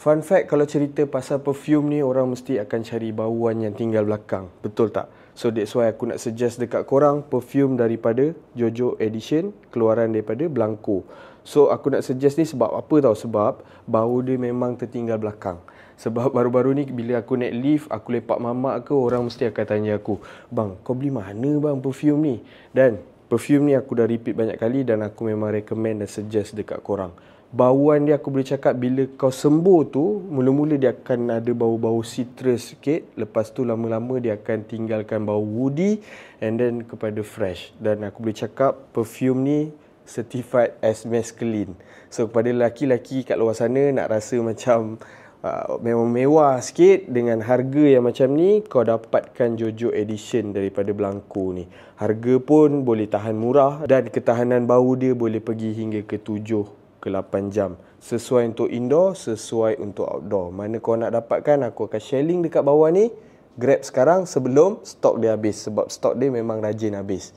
Fun fact, kalau cerita pasal perfume ni, orang mesti akan cari bauan yang tinggal belakang. Betul tak? So that's why aku nak suggest dekat korang perfume daripada Jojo Edition, keluaran daripada Blanco. So aku nak suggest ni sebab apa tau? Sebab bau dia memang tertinggal belakang. Sebab baru-baru ni bila aku naik lift, aku lepak mamak ke, orang mesti akan tanya aku, "Bang, kau beli mana bang perfume ni?" Dan perfume ni aku dah repeat banyak kali dan aku memang recommend dan suggest dekat korang. Bauan dia aku boleh cakap bila kau sembuh tu, mula-mula dia akan ada bau-bau citrus sikit. Lepas tu lama-lama dia akan tinggalkan bau woody and then kepada fresh. Dan aku boleh cakap perfume ni certified as masculine. So kepada lelaki-lelaki kat luar sana nak rasa macam mewah-mewah sikit dengan harga yang macam ni, kau dapatkan Jojo Edition daripada Blanco ni. Harga pun boleh tahan murah dan ketahanan bau dia boleh pergi hingga ke 7 ke 8 jam. Sesuai untuk indoor, sesuai untuk outdoor. Mana kau nak dapatkan, aku akan share link dekat bawah ni. Grab sekarang sebelum stok dia habis. Sebab stok dia memang rajin habis.